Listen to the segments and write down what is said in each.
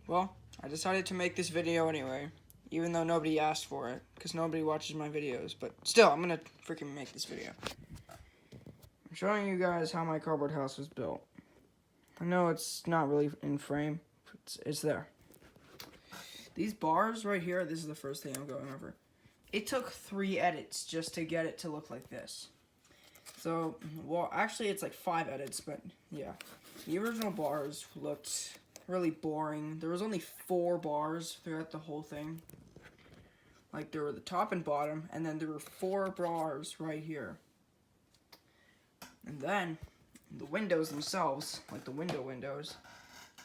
Well, I decided to make this video anyway, even though nobody asked for it, because nobody watches my videos, but still, I'm gonna freaking make this video. I'm showing you guys how my cardboard house was built. I know it's not really in frame, but it's there. These bars right here, this is the first thing I'm going over. It took 3 edits just to get it to look like this. So, well, actually it's like 5 edits, but yeah. The original bars looked really boring. There was only 4 bars throughout the whole thing. Like, there were the top and bottom, and then there were 4 bars right here. And then, the windows themselves, like the windows,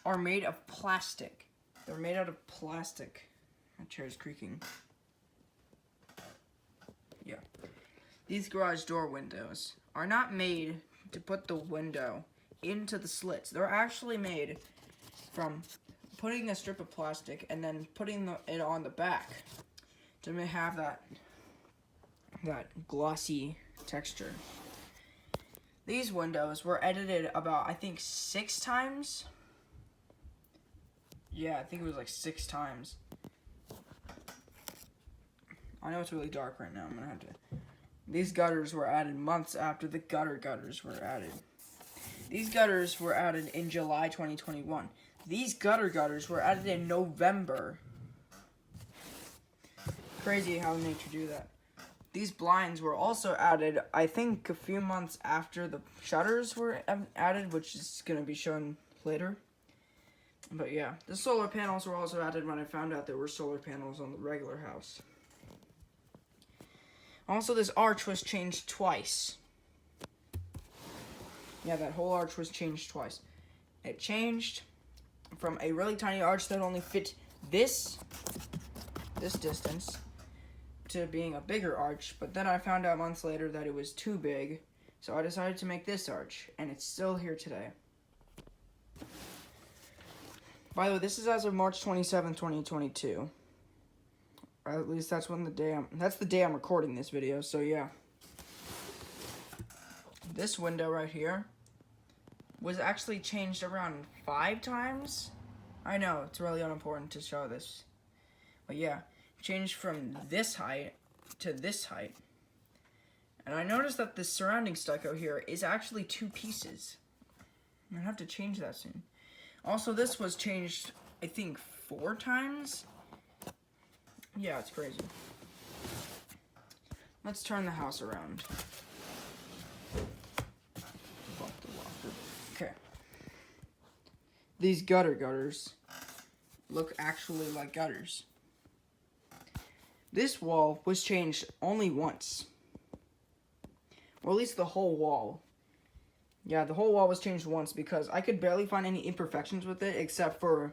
are made of plastic. They're made out of plastic. My chair's creaking. Yeah. These garage door windows are not made to put the window into the slits. They're actually made from putting a strip of plastic and then putting it on the back to have that glossy texture. These windows were edited about, I think, 6 times. Yeah, I think it was like 6 times. I know it's really dark right now. I'm gonna have to. These gutters were added months after the gutters were added. These gutters were added in July 2021. These gutters were added in November. Crazy how nature do that. These blinds were also added, I think, a few months after the shutters were added, which is going to be shown later. But yeah, the solar panels were also added when I found out there were solar panels on the regular house. Also, this arch was changed twice. Yeah, that whole arch was changed twice. It changed from a really tiny arch that only fit this distance to being a bigger arch, but then I found out months later that it was too big, so I decided to make this arch, and it's still here today. By the way, this is as of March 27th, 2022. At least that's the day I'm recording this video, so yeah. This window right here was actually changed around 5 times. I know, it's really unimportant to show this. But yeah, changed from this height to this height. And I noticed that the surrounding stucco here is actually 2 pieces. I'm gonna have to change that soon. Also, this was changed, I think, 4 times. Yeah, it's crazy. Let's turn the house around. Okay. These gutters look actually like gutters. This wall was changed only once. Or at least the whole wall. Yeah, the whole wall was changed once because I could barely find any imperfections with it except for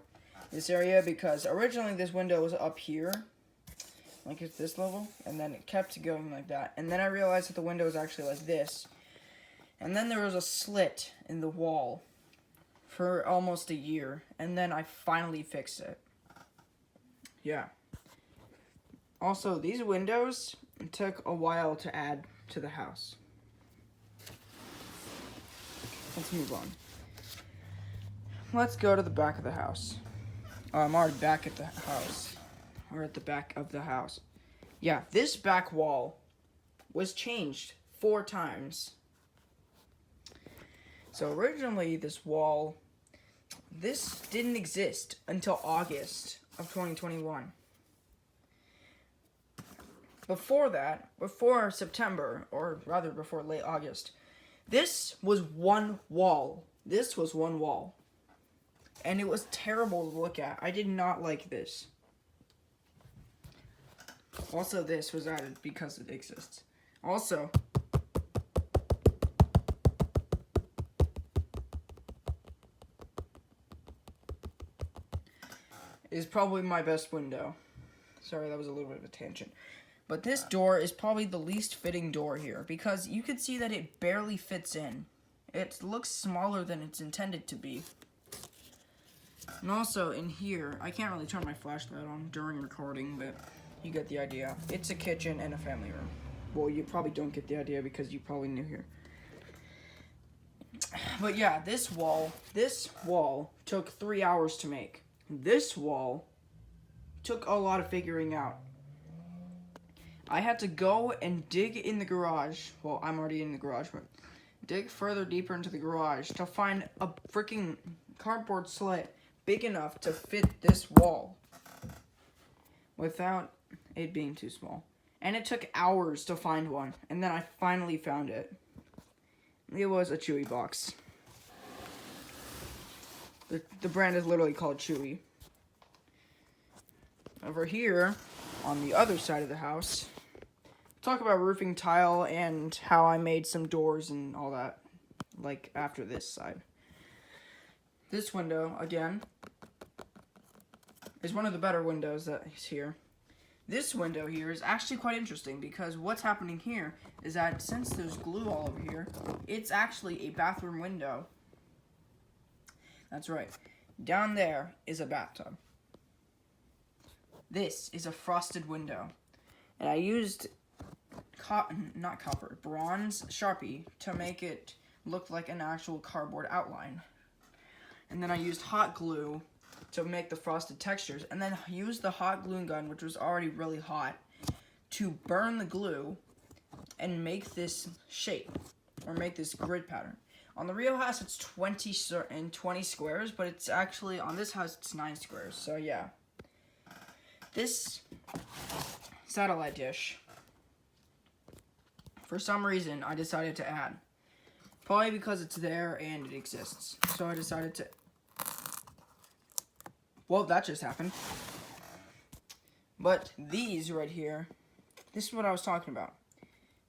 this area, because originally this window was up here, like at this level, and then it kept going like that. And then I realized that the window was actually like this. And then there was a slit in the wall for almost a year, and then I finally fixed it. Yeah. Also, these windows took a while to add to the house. Let's move on. Let's go to the back of the house. Oh, I'm already back at the house. We're at the back of the house. Yeah, this back wall was changed 4 times. So originally this didn't exist until August of 2021. Before that, before September, or rather before late August, this was one wall. This was one wall. And it was terrible to look at. I did not like this. Also, this was added because it exists. Also, is probably my best window. Sorry, that was a little bit of a tangent. But this door is probably the least fitting door here, because you can see that it barely fits in. It looks smaller than it's intended to be. And also in here, I can't really turn my flashlight on during recording, but you get the idea. It's a kitchen and a family room. Well, you probably don't get the idea because you're probably new here. But yeah, this wall took 3 hours to make. This wall took a lot of figuring out. I had to go and dig in the garage. Well, I'm already in the garage, but dig further deeper into the garage to find a freaking cardboard slit big enough to fit this wall without it being too small. And it took hours to find one, and then I finally found it. It was a Chewy box. The brand is literally called Chewy. Over here, on the other side of the house, talk about roofing tile and how I made some doors and all that, like after this side. This window, again, is one of the better windows that is here. This window here is actually quite interesting because what's happening here is that since there's glue all over here, it's actually a bathroom window. That's right. Down there is a bathtub. This is a frosted window. And I used bronze Sharpie to make it look like an actual cardboard outline. And then I used hot glue to make the frosted textures. And then I used the hot glue gun, which was already really hot, to burn the glue and make this shape, or make this grid pattern. On the real house, it's 20 squares, but it's actually, on this house, it's 9 squares. So, yeah. This satellite dish, for some reason, I decided to add. Probably because it's there and it exists. So I decided to... Well, that just happened. But these right here, this is what I was talking about.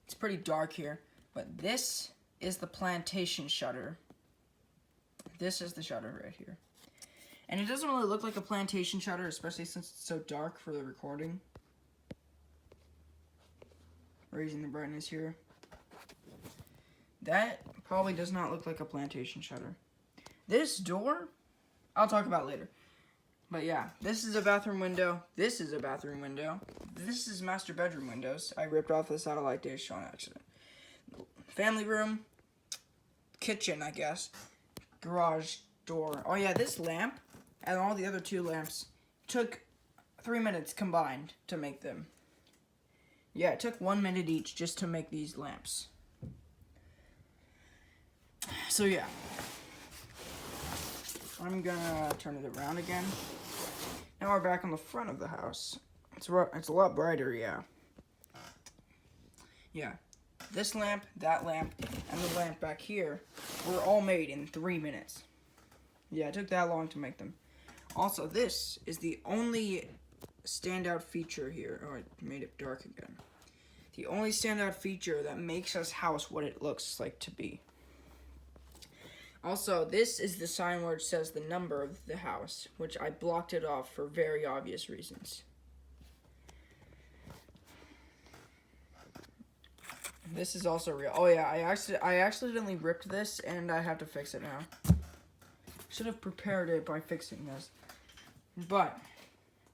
It's pretty dark here, but this is the plantation shutter. This is the shutter right here. And it doesn't really look like a plantation shutter, especially since it's so dark for the recording. Raising the brightness here. That probably does not look like a plantation shutter. This door, I'll talk about later. But yeah, this is a bathroom window. This is a bathroom window. This is master bedroom windows. I ripped off the satellite dish on accident. Family room. Kitchen, I guess. Garage door. Oh yeah, this lamp and all the other 2 lamps took 3 minutes combined to make them. Yeah, it took 1 minute each just to make these lamps. So yeah. I'm gonna turn it around again. Now we're back on the front of the house. It's a lot brighter, yeah. Yeah. This lamp, that lamp, and the lamp back here were all made in 3 minutes. Yeah, it took that long to make them. Also, this is the only standout feature here. Oh, I made it dark again. The only standout feature that makes this house what it looks like to be. Also, this is the sign where it says the number of the house, which I blocked it off for very obvious reasons. This is also real. Oh yeah, I accidentally ripped this, and I have to fix it now. Should have prepared it by fixing this. But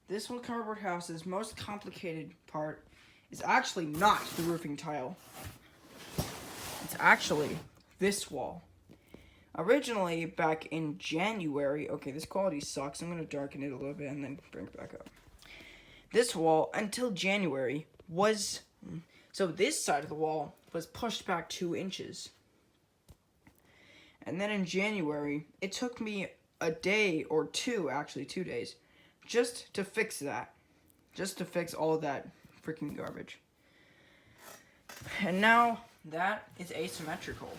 this whole cardboard house's most complicated part is actually not the roofing tile. It's actually this wall. Originally, back in January, okay, this quality sucks. I'm going to darken it a little bit and then bring it back up. This wall, until January, was... So this side of the wall was pushed back 2 inches. And then in January, it took me a day or 2, actually 2 days, just to fix that. Just to fix all that freaking garbage. And now, that is asymmetrical.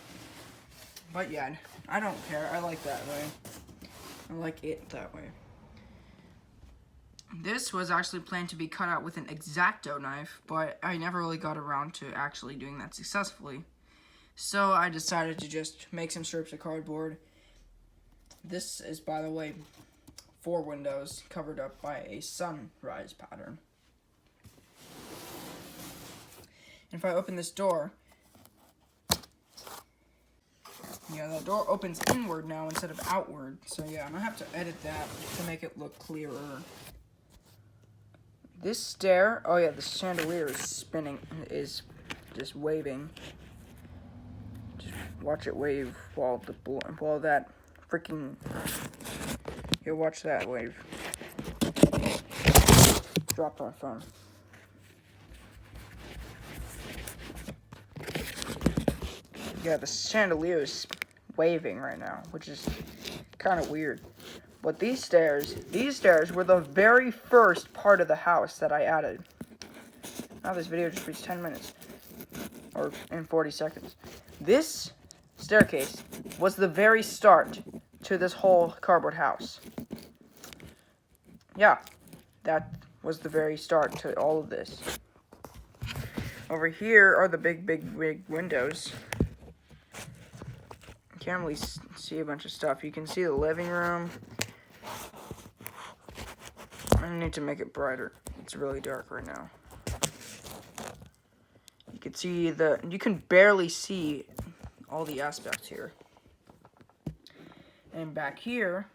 But yeah, I don't care. I like that way. I like it that way. This was actually planned to be cut out with an X-Acto knife, but I never really got around to actually doing that successfully. So I decided to just make some strips of cardboard. This is, by the way, 4 windows covered up by a sunrise pattern. And if I open this door, yeah, the door opens inward now instead of outward. So yeah, I'm gonna have to edit that to make it look clearer. This stair, oh yeah, the chandelier is spinning, is just waving. Just watch it wave while that freaking, Here, watch that wave. Dropped my phone. Yeah, the chandelier is waving right now, which is kind of weird. But these stairs were the very first part of the house that I added. Now this video just reached 10 minutes. Or in 40 seconds. This staircase was the very start to this whole cardboard house. Yeah, that was the very start to all of this. Over here are the big windows. You can't really see a bunch of stuff. You can see the living room. I need to make it brighter. It's really dark right now. You can see you can barely see all the aspects here. And back here,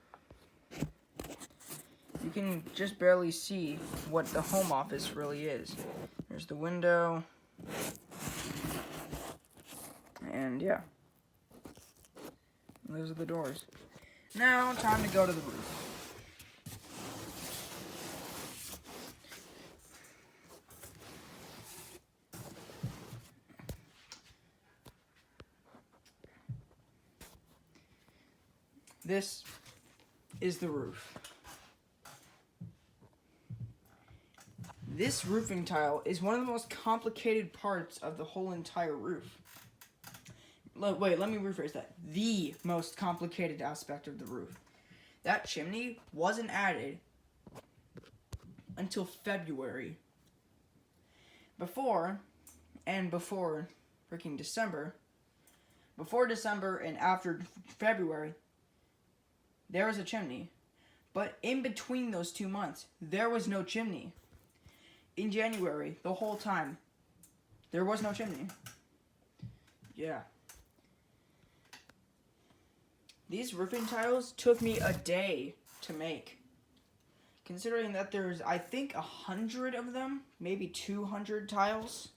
you can just barely see what the home office really is. There's the window. And yeah. Those are the doors. Now, time to go to the roof. This is the roof. This roofing tile is one of the most complicated parts of the whole entire roof. Wait, let me rephrase that. The most complicated aspect of the roof. That chimney wasn't added until February. Before freaking December, before December and after February, there was a chimney. But in between those 2 months, there was no chimney. In January, the whole time, there was no chimney. Yeah. These roofing tiles took me a day to make. Considering that there's, I think, 100 of them, maybe 200 tiles.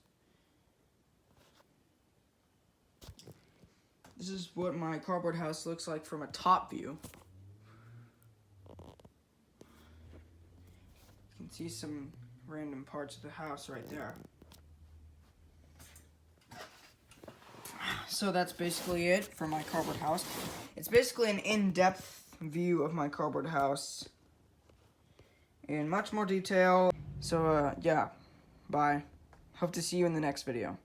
This is what my cardboard house looks like from a top view. You can see some random parts of the house right there. So that's basically it for my cardboard house. It's basically an in-depth view of my cardboard house in much more detail. So yeah, bye. Hope to see you in the next video.